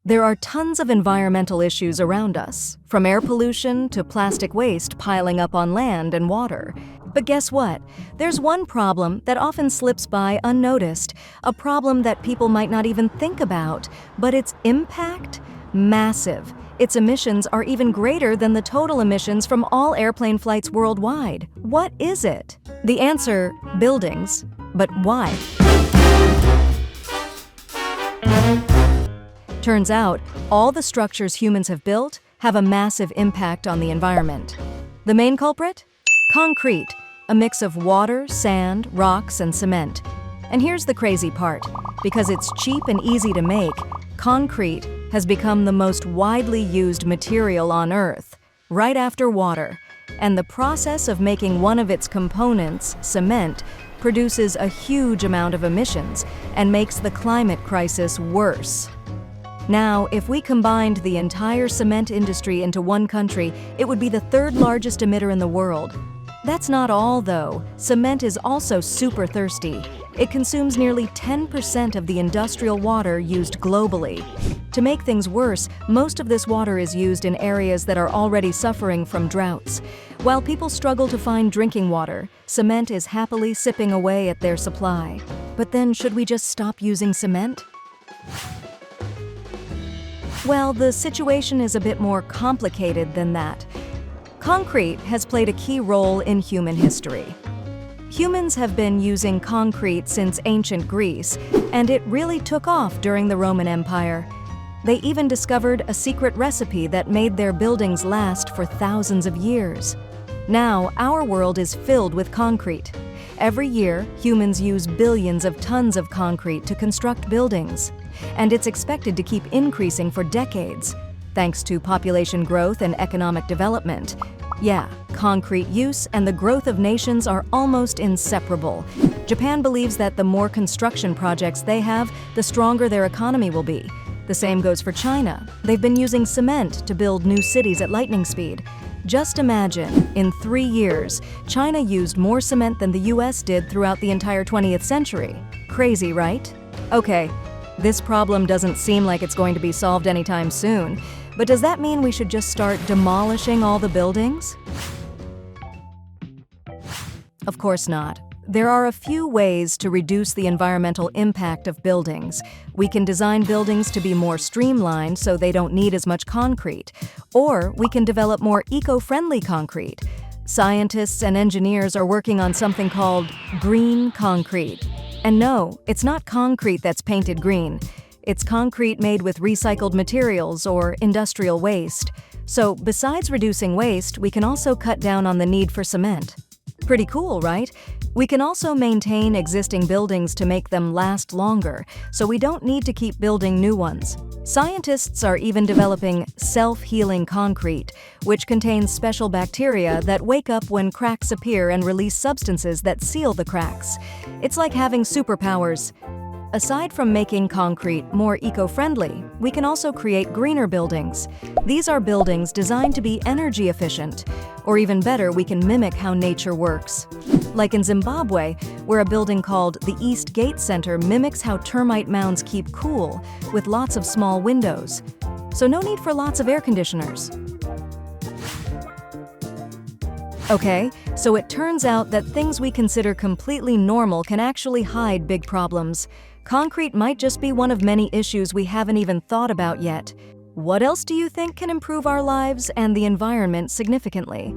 There are tons of environmental issues around us, from air pollution to plastic waste piling up on land and water. But guess what? There's one problem that often slips by unnoticed, a problem that people might not even think about, but its impact? Massive. Its emissions are even greater than the total emissions from all airplane flights worldwide. What is it? The answer, buildings. But why? Turns out, all the structures humans have built have a massive impact on the environment. The main culprit? Concrete, a mix of water, sand, rocks, and cement. And here's the crazy part. Because it's cheap and easy to make, concrete has become the most widely used material on Earth, right after water. And the process of making one of its components, cement, produces a huge amount of emissions and makes the climate crisis worse. Now, if we combined the entire cement industry into one country, it would be the third largest emitter in the world. That's not all, though. Cement is also super thirsty. It consumes nearly 10% of the industrial water used globally. To make things worse, most of this water is used in areas that are already suffering from droughts. While people struggle to find drinking water, cement is happily sipping away at their supply. But then, should we just stop using cement? Well, the situation is a bit more complicated than that. Concrete has played a key role in human history. Humans have been using concrete since ancient Greece, and it really took off during the Roman Empire. They even discovered a secret recipe that made their buildings last for thousands of years. Now, our world is filled with concrete. Every year, humans use billions of tons of concrete to construct buildings. And it's expected to keep increasing for decades, thanks to population growth and economic development. Yeah, concrete use and the growth of nations are almost inseparable. Japan believes that the more construction projects they have, the stronger their economy will be. The same goes for China. They've been using cement to build new cities at lightning speed. Just imagine, in 3 years, China used more cement than the US did throughout the entire 20th century. Crazy, right? Okay. This problem doesn't seem like it's going to be solved anytime soon, but does that mean we should just start demolishing all the buildings? Of course not. There are a few ways to reduce the environmental impact of buildings. We can design buildings to be more streamlined so they don't need as much concrete, or we can develop more eco-friendly concrete. Scientists and engineers are working on something called green concrete. And no, it's not concrete that's painted green. It's concrete made with recycled materials or industrial waste. So besides reducing waste, we can also cut down on the need for cement. Pretty cool, right? We can also maintain existing buildings to make them last longer, so we don't need to keep building new ones. Scientists are even developing self-healing concrete, which contains special bacteria that wake up when cracks appear and release substances that seal the cracks. It's like having superpowers. Aside from making concrete more eco-friendly, we can also create greener buildings. These are buildings designed to be energy efficient, or even better, we can mimic how nature works. Like in Zimbabwe, where a building called the East Gate Center mimics how termite mounds keep cool, with lots of small windows. So no need for lots of air conditioners. Okay, so it turns out that things we consider completely normal can actually hide big problems. Concrete might just be one of many issues we haven't even thought about yet. What else do you think can improve our lives and the environment significantly?